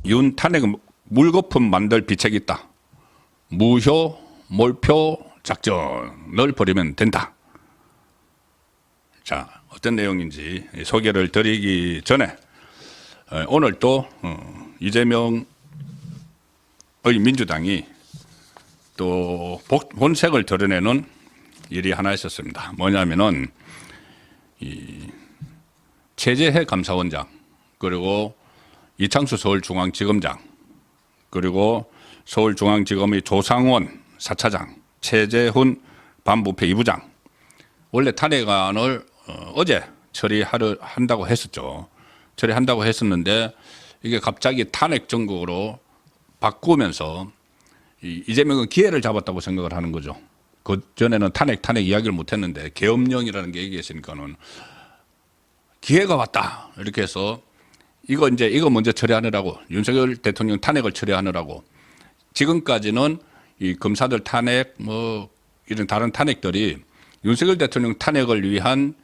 윤 탄핵 물거품 만들 비책이 있다. 무효 몰표 작전을 벌이면 된다. 자, 어떤 내용인지 소개를 드리기 전에 오늘 또 이재명의 민주당이 또 본색을 드러내는 일이 하나 있었습니다. 뭐냐면은 이 최재해 감사원장, 그리고 이창수 서울중앙지검장, 그리고 서울중앙지검의 조상원 4차장, 최재훈 반부패 2부장, 원래 탄핵안을 어제 처리한다고 했었죠. 처리한다고 했었는데 이게 갑자기 탄핵 정국으로 바꾸면서 이재명은 기회를 잡았다고 생각을 하는 거죠. 그 전에는 탄핵 이야기를 못 했는데 계엄령이라는 게 얘기했으니까는 기회가 왔다. 이렇게 해서 이거 먼저 처리하느라고, 윤석열 대통령 탄핵을 처리하느라고 지금까지는 이 검사들 탄핵 뭐 이런 다른 탄핵들이 윤석열 대통령 탄핵을 위한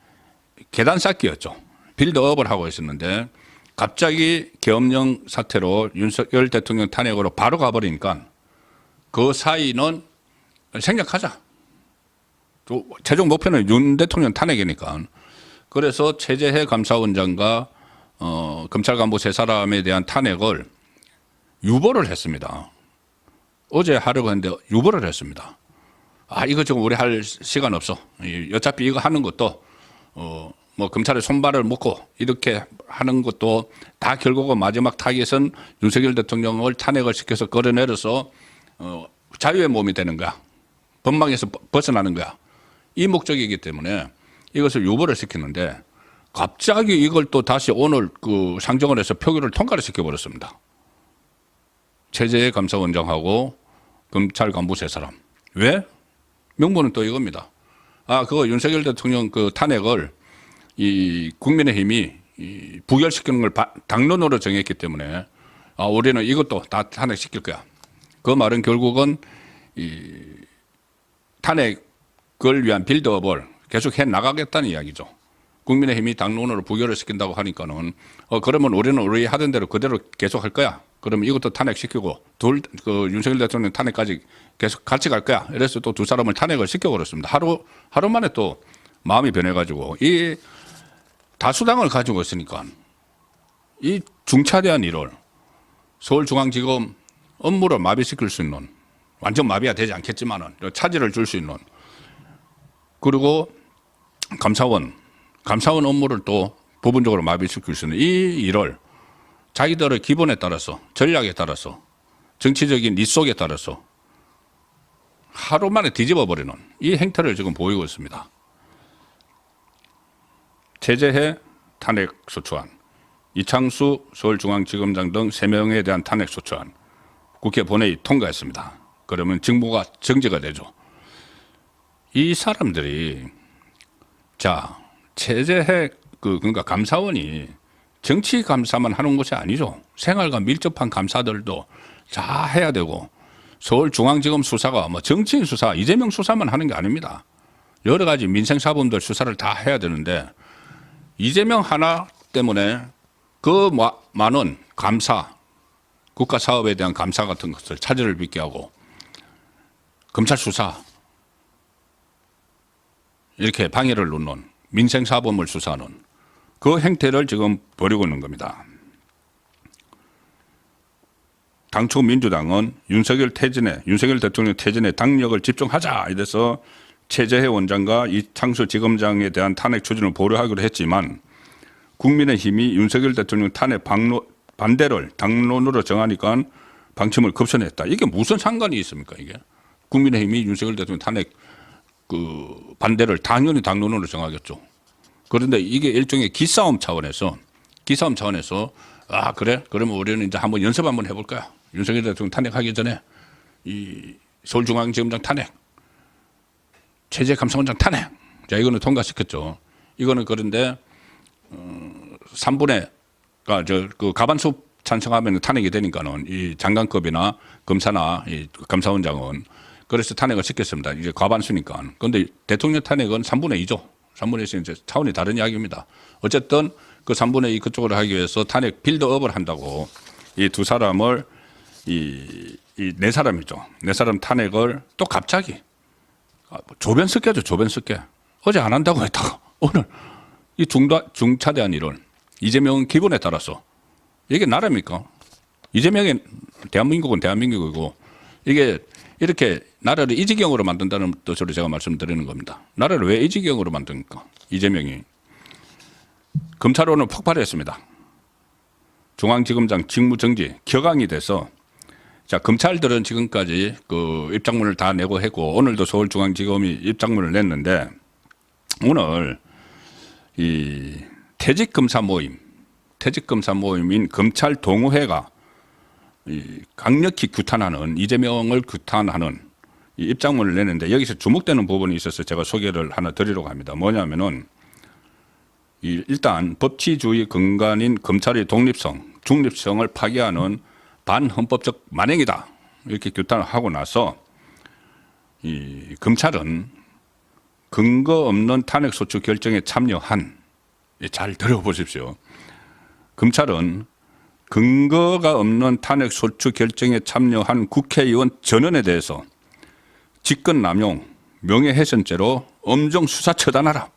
계단 쌓기였죠. 빌드업을 하고 있었는데 갑자기 계엄령 사태로 윤석열 대통령 탄핵으로 바로 가버리니까 그 사이는 생략하자. 또 최종 목표는 윤 대통령 탄핵이니까. 그래서 최재해 감사원장과 검찰 간부 세 사람에 대한 탄핵을 유보를 했습니다. 어제 하려고 했는데 유보를 했습니다. 이거 지금 우리 할 시간 없어. 어차피 이거 하는 것도 뭐 검찰의 손발을 묶고 이렇게 하는 것도 다 결국은 마지막 타깃은 윤석열 대통령을 탄핵을 시켜서 끌어내려서 자유의 몸이 되는 거야. 법망에서 벗어나는 거야. 이 목적이기 때문에 이것을 유보를 시키는데 갑자기 이걸 또 다시 오늘 그 상정을 해서 표결을 통과를 시켜버렸습니다. 최재해 감사원장하고 검찰 간부 세 사람. 왜? 명분은 또 이겁니다. 그거 윤석열 대통령 그 탄핵을 이 국민의힘이 부결시키는 걸 당론으로 정했기 때문에 우리는 이것도 다 탄핵시킬 거야. 그 말은 결국은 이 탄핵을 위한 빌드업을 계속 해 나가겠다는 이야기죠. 국민의힘이 당론으로 부결을 시킨다고 하니까는 그러면 우리는 우리 하던 대로 그대로 계속 할 거야. 그러면 이것도 탄핵시키고 그 윤석열 대통령 탄핵까지 계속 같이 갈 거야. 이래서 또 두 사람을 탄핵을 시켜버렸습니다. 하루 만에 또 마음이 변해가지고 이 다수당을 가지고 있으니까 이 중차대한 일을 서울중앙지검 업무를 마비시킬 수 있는, 완전 마비가 되지 않겠지만은 차질을 줄 수 있는, 그리고 감사원 업무를 또 부분적으로 마비시킬 수 있는 이 일을 자기들의 기본에 따라서, 전략에 따라서, 정치적인 입속에 따라서 하루 만에 뒤집어 버리는 이 행태를 지금 보이고 있습니다. 최재해 탄핵 소추안, 이창수 서울중앙지검장 등 3명에 대한 탄핵 소추안 국회 본회의 통과했습니다. 그러면 직무가 정지가 되죠. 이 사람들이 최재해 그러니까 감사원이 정치 감사만 하는 것이 아니죠. 생활과 밀접한 감사들도 다 해야 되고, 서울중앙지검 수사가 뭐 정치인 수사, 이재명 수사만 하는 게 아닙니다. 여러 가지 민생사범들 수사를 다 해야 되는데 이재명 하나 때문에 그 많은 감사, 국가 사업에 대한 감사 같은 것을 차질을 빚게 하고 검찰 수사 이렇게 방해를 놓는, 민생사범을 수사하는 그 행태를 지금 벌이고 있는 겁니다. 당초 민주당은 윤석열 대통령 퇴진에 당력을 집중하자 이래서 최재해 원장과 이창수 지검장에 대한 탄핵 추진을 보류하기로 했지만 국민의힘이 윤석열 대통령 탄핵 반대를 당론으로 정하니까 방침을 급선했다. 이게 무슨 상관이 있습니까? 이게 국민의힘이 윤석열 대통령 탄핵 그 반대를 당연히 당론으로 정하겠죠. 그런데 이게 일종의 기싸움 차원에서 그래? 그러면 우리는 이제 한번 연습 한번 해볼 거야. 윤석열 대통령 탄핵하기 전에 이 서울중앙지검장 탄핵, 최재해 감사원장 탄핵. 이거는 통과시켰죠. 이거는 그런데 3분의 그 가반수 찬성하면 탄핵이 되니까는 이 장관급이나 검사나 이 감사원장은 그래서 탄핵을 시켰습니다. 이제 과반수니까. 그런데 대통령 탄핵은 3분의 2죠. 3분의 2는 이제 차원이 다른 이야기입니다. 어쨌든 그 3분의 2 그쪽으로 하기 위해서 탄핵 빌드업을 한다고 이 두 사람을 네 사람이죠. 네 사람 탄핵을 또 갑자기 조변석계죠. 조변석계. 어제 안 한다고 했다가 오늘 이 중차대한 일을 이재명 기본에 따라서 이게 나라입니까? 이재명의 대한민국은 대한민국이고 이게 이렇게 나라를 이 지경으로 만든다는 뜻으로 제가 말씀드리는 겁니다. 나라를 왜 이 지경으로 만듭니까? 이재명이. 검찰원은 폭발했습니다. 중앙지검장 직무정지 격앙이 돼서 자, 검찰들은 지금까지 그 입장문을 다 내고 했고 오늘도 서울중앙지검이 입장문을 냈는데 오늘 이 퇴직검사 모임인 검찰 동호회가 이 강력히 규탄하는 이재명을 규탄하는 이 입장문을 내는데 여기서 주목되는 부분이 있어서 제가 소개를 하나 드리려고 합니다. 뭐냐면은 일단 법치주의 근간인 검찰의 독립성, 중립성을 파괴하는 반헌법적 만행이다 이렇게 규탄을 하고 나서 이 검찰은 근거 없는 탄핵소추 결정에 참여한 잘 들어보십시오. 검찰은 근거가 없는 탄핵소추 결정에 참여한 국회의원 전원에 대해서 직권남용, 명예훼손죄로 엄정 수사 처단하라.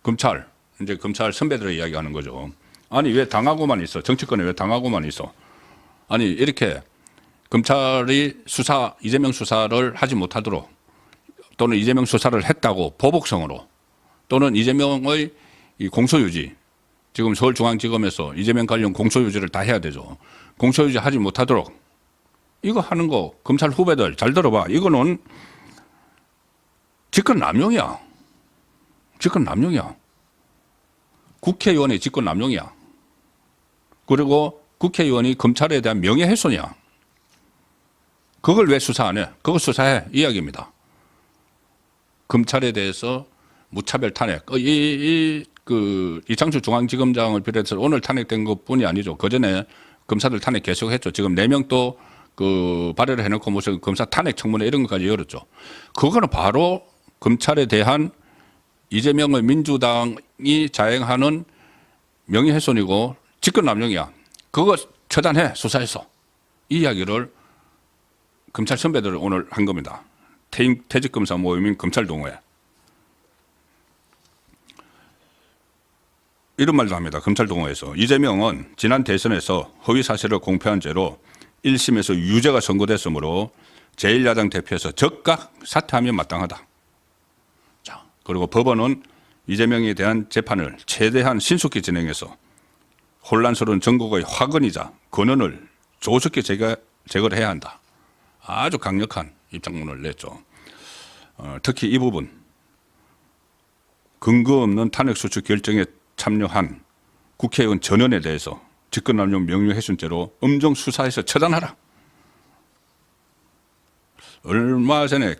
검찰, 이제 검찰 선배들의 이야기하는 거죠. 아니 왜 당하고만 있어? 정치권에 왜 당하고만 있어? 아니 이렇게 검찰이 이재명 수사를 하지 못하도록 또는 이재명 수사를 했다고 보복성으로 또는 이재명의 이 공소유지 지금 서울중앙지검에서 이재명 관련 공소유지를 다 해야 되죠. 공소유지 하지 못하도록 이거 하는 거 검찰 후배들 잘 들어봐. 이거는 직권남용이야. 직권남용이야. 국회의원의 직권남용이야. 그리고 국회의원이 검찰에 대한 명예훼손이야. 그걸 왜 수사 안 해? 그거 수사해. 이야기입니다. 검찰에 대해서 무차별 탄핵. 이창수 중앙지검장을 비롯해서 오늘 탄핵된 것뿐이 아니죠. 그 전에 검사들 탄핵 계속했죠. 지금 4명 또 발의를 해놓고 무슨 검사 탄핵 청문회 이런 것까지 열었죠. 그거는 바로 검찰에 대한 이재명의 민주당이 자행하는 명예훼손이고 직권남용이야. 그거 처단해 수사해서. 이 이야기를 검찰 선배들을 오늘 한 겁니다. 퇴직검사 모임인 검찰동호회. 이런 말도 합니다. 검찰동호회에서. 이재명은 지난 대선에서 허위사실을 공표한 죄로 1심에서 유죄가 선고됐으므로 제1야당 대표에서 즉각 사퇴하면 마땅하다. 자, 그리고 법원은 이재명에 대한 재판을 최대한 신속히 진행해서 혼란스러운 전국의 화근이자 근원을 조속히 제거를 해야 한다. 아주 강력한 입장문을 냈죠. 특히 이 부분 근거 없는 탄핵소추 결정에 참여한 국회의원 전원에 대해서 직권남용 명예훼손죄로 엄정 수사해서 처단하라. 얼마 전에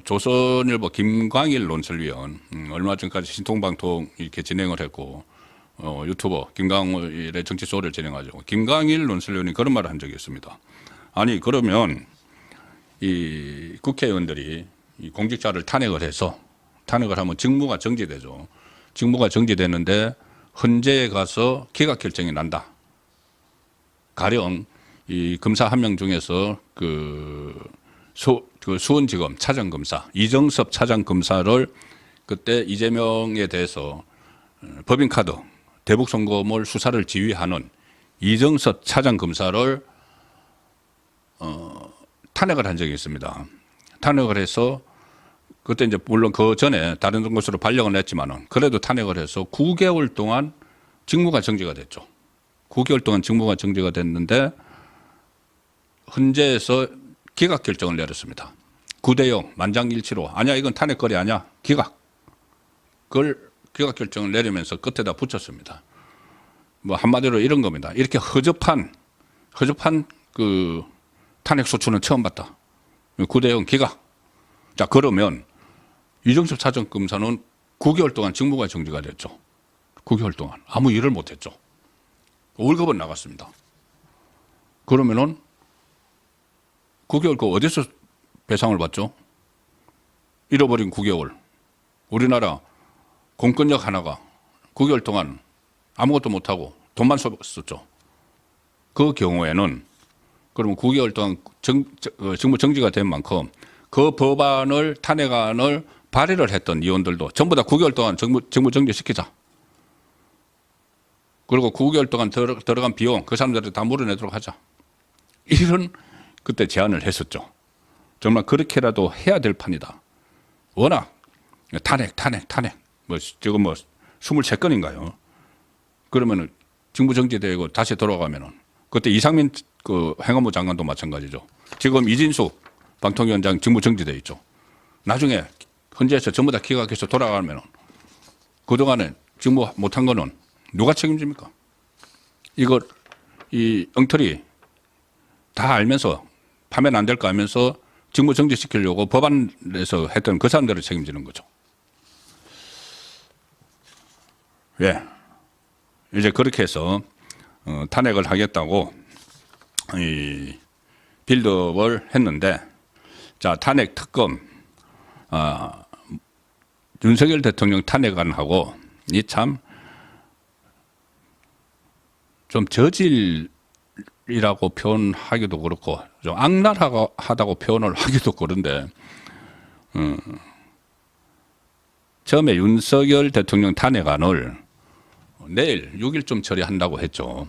조선일보 김광일 논설위원 얼마 전까지 신통방통 이렇게 진행을 했고 유튜버 김광일의 정치쇼를 진행하죠. 김광일 논설위원이 그런 말을 한 적이 있습니다. 아니 그러면 이 국회의원들이 이 공직자를 탄핵을 하면 직무가 정지되죠. 직무가 정지되는데 헌재에 가서 기각 결정이 난다. 가령 이 검사 한 명 중에서 수원지검 차장검사 이정섭 차장검사를 그때 이재명에 대해서 법인카드 대북송금을 수사를 지휘하는 이정섭 차장검사를 탄핵을 한 적이 있습니다. 탄핵을 해서 그때 이제 물론 그 전에 다른 곳으로 발령을 냈지만은 그래도 탄핵을 해서 9개월 동안 직무가 정지가 됐죠. 9개월 동안 직무가 정지가 됐는데 헌재에서 기각 결정을 내렸습니다. 9대0 만장일치로 아니야 이건 탄핵거리 아니야 기각. 그걸 기각 결정을 내리면서 끝에다 붙였습니다. 뭐 한마디로 이런 겁니다. 이렇게 허접한 그 탄핵 소추는 처음 봤다. 9대0 기각. 자 그러면 이정섭 차장검사는 9개월 동안 직무가 정지가 됐죠. 9개월 동안 아무 일을 못했죠. 월급은 나갔습니다. 그러면은 9개월 그 어디서 배상을 받죠? 잃어버린 9개월. 우리나라 공권력 하나가 9개월 동안 아무것도 못하고 돈만 썼죠. 그 경우에는 그러면 9개월 동안 직무 정지가 된 만큼 그 법안을 탄핵안을 발의를 했던 의원들도 전부 다 9개월 동안 직무 정지 시키자. 그리고 9개월 동안 들어간 비용 그 사람들을 다 물어내도록 하자. 이런 그때 제안을 했었죠. 정말 그렇게라도 해야 될 판이다. 워낙 탄핵. 뭐 지금 뭐 23건인가요? 그러면은 직무 정지되고 다시 돌아가면은 그때 이상민 그 행안부 장관도 마찬가지죠. 지금 이진숙 방통위원장 직무 정지돼 있죠. 나중에 헌재에서 전부 다 기각해서 돌아가면은 그동안에 직무 못한 거는 누가 책임집니까? 이거 이 엉터리 다 알면서 파면 안 될 거 알면서 직무 정지시키려고 법안에서 했던 그 사람들을 책임지는 거죠. 예. 이제 그렇게 해서 탄핵을 하겠다고 이 빌드업을 했는데, 자, 탄핵 특검, 윤석열 대통령 탄핵안하고 이 참 좀 저질이라고 표현하기도 그렇고 좀 악랄하다고 표현을 하기도 그런데, 처음에 윤석열 대통령 탄핵안을 내일 6일쯤 처리한다고 했죠.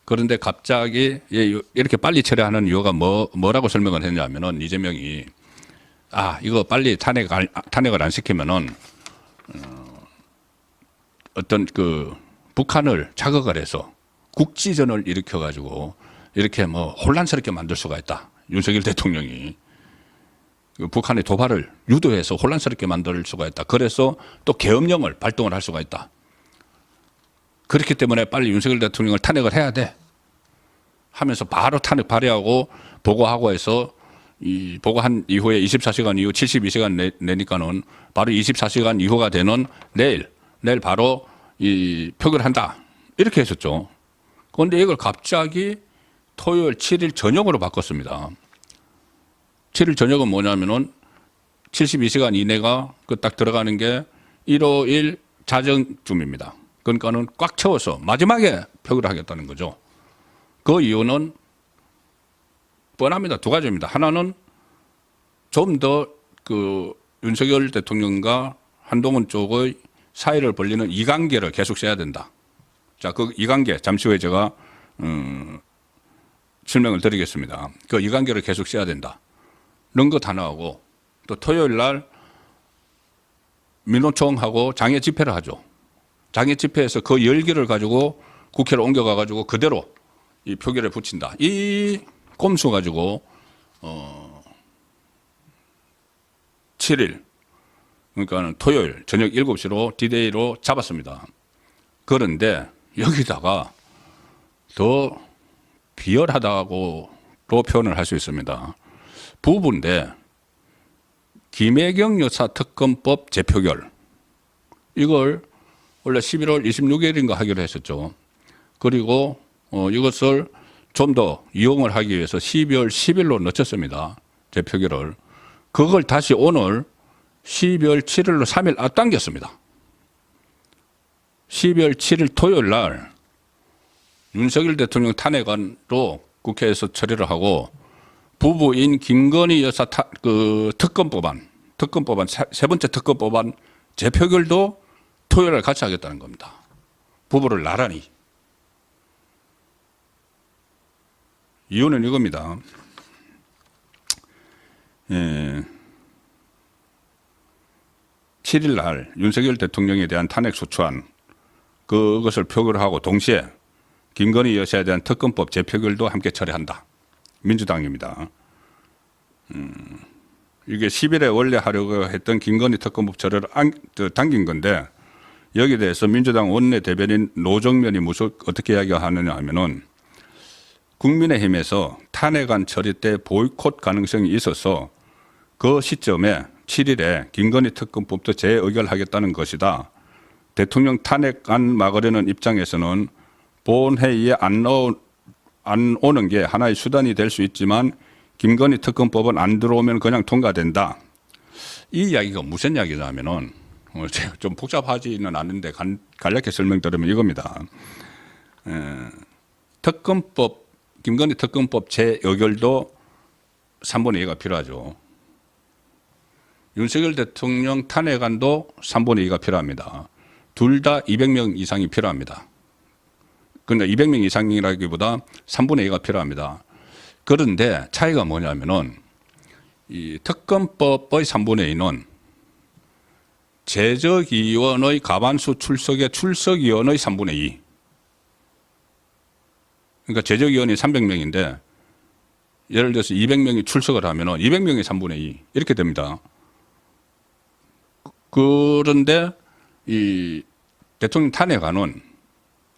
그런데 갑자기 이렇게 빨리 처리하는 이유가 뭐라고 설명을 했냐면은 이재명이 이거 빨리 탄핵을 안 시키면은 어떤 그 북한을 자극을 해서 국지전을 일으켜 가지고 이렇게 뭐 혼란스럽게 만들 수가 있다. 윤석열 대통령이 북한의 도발을 유도해서 혼란스럽게 만들 수가 있다. 그래서 또 계엄령을 발동을 할 수가 있다. 그렇기 때문에 빨리 윤석열 대통령을 탄핵을 해야 돼 하면서 바로 탄핵 발의하고 보고하고 해서 이 보고한 이후에 24시간 이후 72시간 내니까는 바로 24시간 이후가 되는 내일 바로 이 표결한다. 이렇게 했었죠. 그런데 이걸 갑자기 토요일 7일 저녁으로 바꿨습니다. 7일 저녁은 뭐냐면은 72시간 이내가 그 딱 들어가는 게 일요일 자정쯤입니다. 그러니까는 꽉 채워서 마지막에 표결을 하겠다는 거죠. 그 이유는 뻔합니다. 두 가지입니다. 하나는 좀 더 그 윤석열 대통령과 한동훈 쪽의 사이를 벌리는 이관계를 계속 써야 된다. 자, 그 이관계 잠시 후에 제가 설명을 드리겠습니다. 그 이관계를 계속 써야 된다. 이런 것 하나하고 또 토요일 날 민노총하고 장애 집회를 하죠. 장애 집회에서 그 열기를 가지고 국회로 옮겨가 가지고 그대로 이 표결에 붙인다. 이 꼼수 가지고 7일 그러니까 토요일 저녁 7시로 디데이로 잡았습니다. 그런데 여기다가 더 비열하다고로 표현을 할 수 있습니다. 부부인데 김혜경 여사 특검법 재표결 이걸 원래 11월 26일인가 하기로 했었죠. 그리고 이것을 좀 더 이용을 하기 위해서 12월 10일로 늦췄습니다. 재표결을. 그걸 다시 오늘 12월 7일로 3일 앞당겼습니다. 12월 7일 토요일 날 윤석열 대통령 탄핵안으로 국회에서 처리를 하고 부부인 김건희 여사 특검법안 세 번째 특검법안 재표결도 토요일 날 같이 하겠다는 겁니다. 부부를 나란히. 이유는 이겁니다. 7일 날 윤석열 대통령에 대한 탄핵 소추안 그것을 표결하고 동시에 김건희 여사에 대한 특검법 재표결도 함께 처리한다. 민주당입니다. 이게 10일에 원래 하려고 했던 김건희 특검법 처리를 당긴 건데 여기에 대해서 민주당 원내대변인 노정면이 어떻게 이야기하느냐 하면은 국민의힘에서 탄핵안 처리 때 보이콧 가능성이 있어서 그 시점에 7일에 김건희 특검법도 재의결하겠다는 것이다. 대통령 탄핵안 막으려는 입장에서는 본회의에 안 오는 게 하나의 수단이 될 수 있지만 김건희 특검법은 안 들어오면 그냥 통과된다. 이 이야기가 무슨 이야기냐면은 좀 복잡하지는 않은데 간략히 설명드리면 이겁니다. 특검법 김건희 특검법 재의결도 3분의 2가 필요하죠. 윤석열 대통령 탄핵안도 3분의 2가 필요합니다. 둘 다 200명 이상이 필요합니다. 그런데 200명 이상이라기보다 3분의 2가 필요합니다. 그런데 차이가 뭐냐면은 이 특검법의 3분의 2는 제적위원의 과반수 출석의 출석위원의 3분의 2. 그러니까 제적위원이 300명인데 예를 들어서 200명이 출석을 하면은 200명이 3분의 2 이렇게 됩니다. 그런데 이 대통령 탄핵안은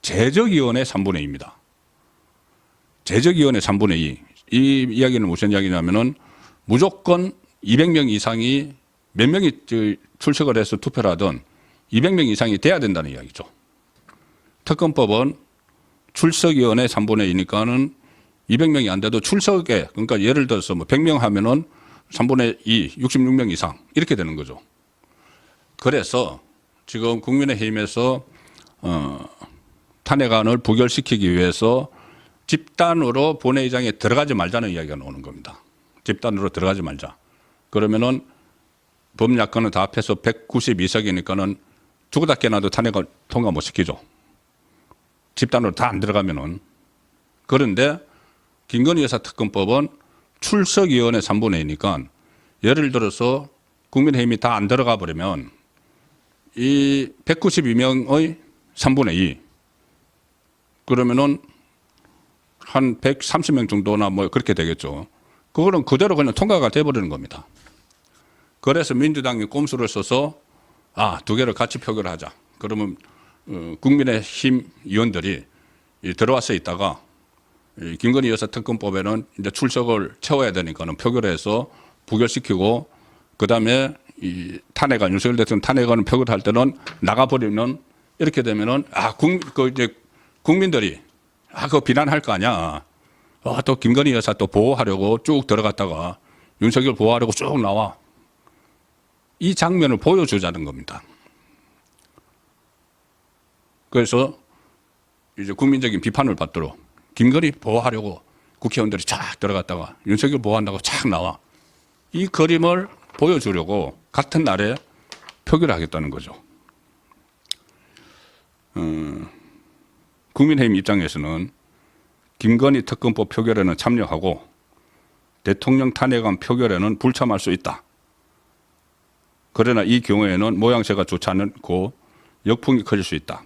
제적위원회 3분의 2입니다. 제적위원회 3분의 2. 이 이야기는 무슨 이야기냐면은 무조건 200명 이상이 몇 명이 출석을 해서 투표를 하든 200명 이상이 돼야 된다는 이야기죠. 특검법은 출석위원회 3분의 2니까는 200명이 안 돼도 출석에, 그러니까 예를 들어서 뭐 100명 하면은 3분의 2, 66명 이상 이렇게 되는 거죠. 그래서 지금 국민의힘에서 탄핵안을 부결시키기 위해서 집단으로 본회의장에 들어가지 말자는 이야기가 나오는 겁니다. 집단으로 들어가지 말자. 그러면은 범야권은 다 합해서 192석이니까는 죽어다 깨나도 탄핵을 통과 못 시키죠. 집단으로 다 안 들어가면은. 그런데 김건희 여사 특검법은 출석위원회 3분의 2니까 예를 들어서 국민의힘이 다 안 들어가 버리면 이 192명의 3분의 2 그러면은 한 130명 정도나 뭐 그렇게 되겠죠. 그거는 그대로 그냥 통과가 돼버리는 겁니다. 그래서 민주당이 꼼수를 써서 두 개를 같이 표결을 하자. 그러면 국민의힘 의원들이 들어와서 있다가 김건희 여사 특검법에는 이제 출석을 채워야 되니까는 표결해서 부결시키고 그다음에 이 탄핵안 윤석열 대통령 탄핵안을 표결할 때는 나가버리면 이렇게 되면은 이제 국민들이 그거 비난할 거 아니야. 또 김건희 여사 또 보호하려고 쭉 들어갔다가 윤석열 보호하려고 쭉 나와. 이 장면을 보여주자는 겁니다. 그래서 이제 국민적인 비판을 받도록 김건희 보호하려고 국회의원들이 쫙 들어갔다가 윤석열 보호한다고 쫙 나와. 이 그림을 보여주려고 같은 날에 표결하겠다는 거죠. 국민의힘 입장에서는 김건희 특검법 표결에는 참여하고 대통령 탄핵안 표결에는 불참할 수 있다. 그러나 이 경우에는 모양새가 좋지 않고 역풍이 커질 수 있다.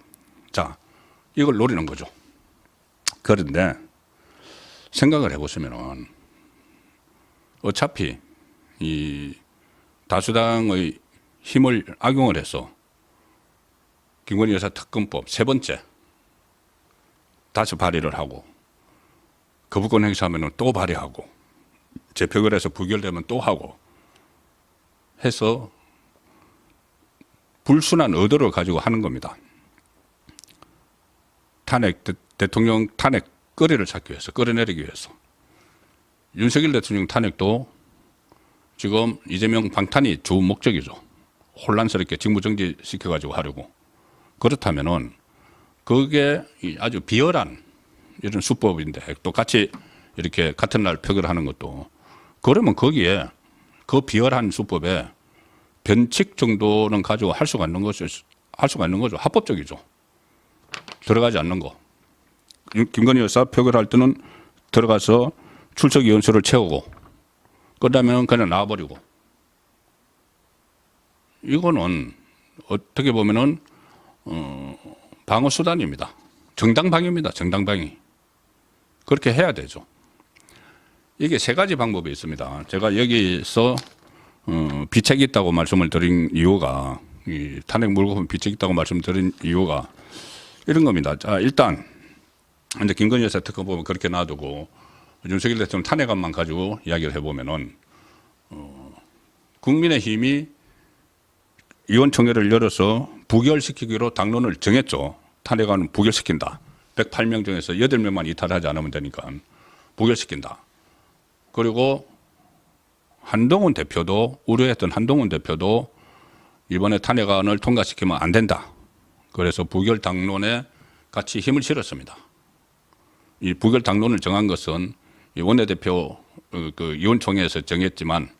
자, 이걸 노리는 거죠. 그런데 생각을 해보시면은 어차피 이 다수당의 힘을 악용을 해서 김건희 여사 특검법 세 번째 다시 발의를 하고 거부권 행사하면 또 발의하고 재표결해서 부결되면 또 하고 해서 불순한 의도를 가지고 하는 겁니다. 대통령 탄핵 거리를 찾기 위해서, 끌어내리기 위해서. 윤석열 대통령 탄핵도 지금 이재명 방탄이 주 목적이죠. 혼란스럽게 직무정지 시켜가지고 하려고. 그렇다면은 그게 아주 비열한 이런 수법인데 또 같이 이렇게 같은 날 표결하는 것도 그러면 거기에 그 비열한 수법에 변칙 정도는 가지고 할 수가 있는 거죠. 합법적이죠. 들어가지 않는 거. 김건희 여사 표결할 때는 들어가서 출석위원수를 채우고 그다음에 그냥 나와버리고 이거는 어떻게 보면은 방어 수단입니다. 정당방위입니다. 정당방위. 그렇게 해야 되죠. 이게 세 가지 방법이 있습니다. 제가 여기서 비책이 있다고 말씀을 드린 이유가 이 탄핵 물거품 비책이 있다고 말씀드린 이유가 이런 겁니다. 자, 일단 이제 김건희 여사 특검법은 그렇게 놔두고 윤석열 대통령 탄핵안만 가지고 이야기를 해보면은 국민의힘이 의원총회를 열어서 부결시키기로 당론을 정했죠. 탄핵안은 부결시킨다. 108명 중에서 8명만 이탈하지 않으면 되니까 부결시킨다. 그리고 한동훈 대표도 우려했던 한동훈 대표도 이번에 탄핵안을 통과시키면 안 된다. 그래서 부결 당론에 같이 힘을 실었습니다. 이 부결 당론을 정한 것은 이 원내대표 그 의원총회에서 정했지만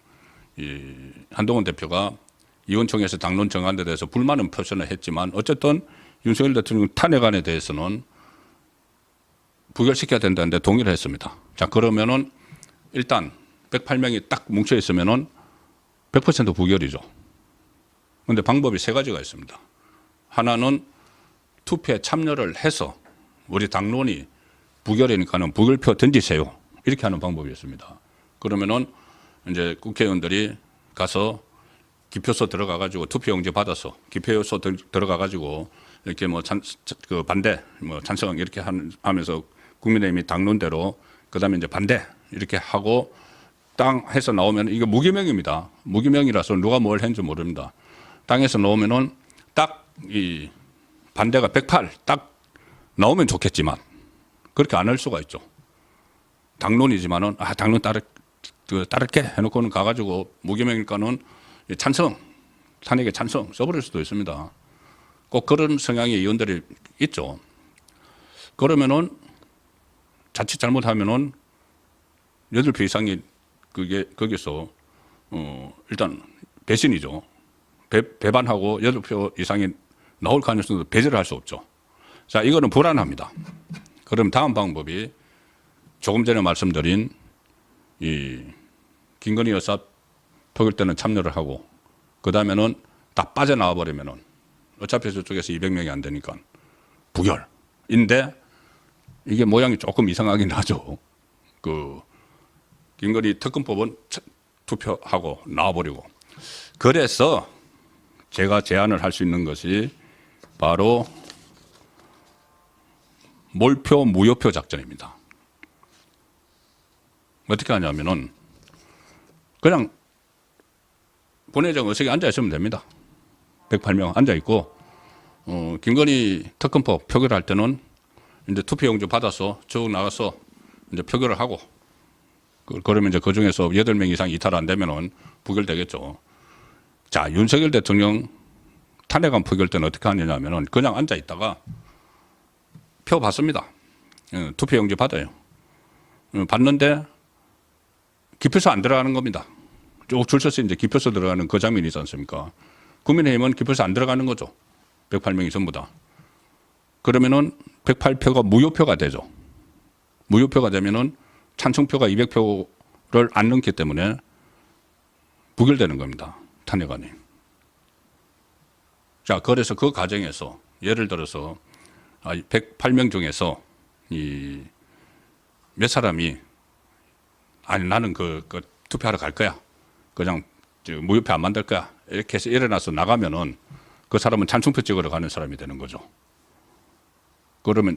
이 한동훈 대표가 의원총회에서 당론 정한 데 대해서 불만은 표현을 했지만 어쨌든 윤석열 대통령 탄핵안에 대해서는 부결시켜야 된다는데 동의를 했습니다. 자, 그러면은 일단 108명이 딱 뭉쳐 있으면은 100% 부결이죠. 그런데 방법이 세 가지가 있습니다. 하나는 투표에 참여를 해서 우리 당론이 부결이니까는 부결표 던지세요. 이렇게 하는 방법이었습니다. 그러면은 이제 국회의원들이 가서 기표소 들어가 가지고 투표용지 받아서 기표소 들어가 가지고 이렇게 뭐 그 반대 뭐 찬성 이렇게 하면서 국민의힘이 당론대로 그다음에 이제 반대 이렇게 하고 땅 해서 나오면 이게 무기명입니다. 무기명이라서 누가 뭘 했는지 모릅니다. 땅에서 나오면은 딱 이 반대가 108 딱 나오면 좋겠지만 그렇게 안 할 수가 있죠. 당론이지만은 당론 따를게 해놓고는 가가지고 무기명이니까는 찬성 탄핵에 찬성 써버릴 수도 있습니다. 꼭 그런 성향의 의원들이 있죠. 그러면은 자칫 잘못하면은 8표 이상이 그게 거기서 일단 배신이죠. 배반하고 8표 이상이 나올 가능성도 배제를 할 수 없죠. 자, 이거는 불안합니다. 그럼 다음 방법이 조금 전에 말씀드린 이 김건희 여사 표결 때는 참여를 하고 그 다음에는 다 빠져나와 버리면은 어차피 저쪽에서 200명이 안 되니까 부결인데 이게 모양이 조금 이상하긴 하죠. 그 김건희 특검법은 투표하고 나와버리고 그래서 제가 제안을 할 수 있는 것이 바로 몰표 무효표 작전입니다. 어떻게 하냐면은 그냥 본회의장 의석에 앉아 있으면 됩니다. 108명 앉아 있고 김건희 특검법 표결할 때는 이제 투표용지 받아서 쭉 나가서 이제 표결을 하고 그러면 이제 그 중에서 8명 이상 이탈 안 되면은 부결되겠죠. 자, 윤석열 대통령 탄핵안 표결 때는 어떻게 하느냐면은 그냥 앉아 있다가 표 받습니다. 투표용지 받아요. 받는데 기표소 안 들어가는 겁니다. 쭉 줄 서서 이제 기표소 들어가는 그 장면이 있지 않습니까? 국민의힘은 기표소 안 들어가는 거죠. 108명이 전부 다. 그러면은 108표가 무효표가 되죠. 무효표가 되면은 찬성표가 200표를 안 넘기 때문에 부결되는 겁니다. 탄핵안이. 자, 그래서 그 과정에서 예를 들어서 108명 중에서 몇 사람이 아니 나는 그 투표하러 갈 거야. 그냥 무효표 안 만들 거야. 이렇게 해서 일어나서 나가면은 그 사람은 찬성표 찍으러 가는 사람이 되는 거죠. 그러면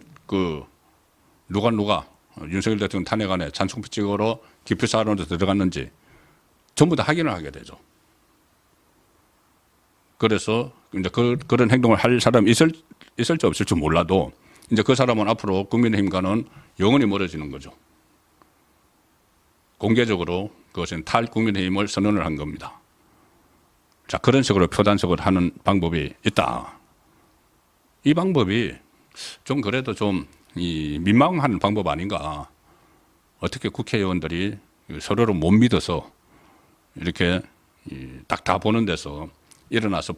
누가 윤석열 대통령 탄핵안에 찬성표 찍으러 기표소 안으로 들어갔는지 전부 다 확인을 하게 되죠. 그래서 이제 그런 행동을 할 사람이 있을지 없을지 몰라도 이제 그 사람은 앞으로 국민의힘과는 영원히 멀어지는 거죠. 공개적으로 그것은 탈국민의힘을 선언을 한 겁니다. 자, 그런 식으로 표단속을 하는 방법이 있다. 이 방법이 좀 그래도 좀 민망한 방법 아닌가. 어떻게 국회의원들이 서로를 못 믿어서 이렇게 딱 다 보는 데서 일어나서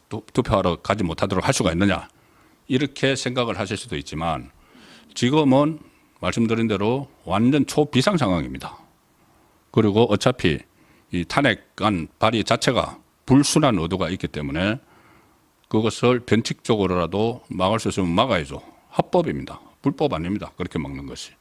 투표하러 가지 못하도록 할 수가 있느냐. 이렇게 생각을 하실 수도 있지만 지금은 말씀드린 대로 완전 초비상 상황입니다. 그리고 어차피 이 탄핵안 발의 자체가 불순한 의도가 있기 때문에 그것을 변칙적으로라도 막을 수 있으면 막아야죠. 합법입니다. 불법 아닙니다. 그렇게 막는 것이.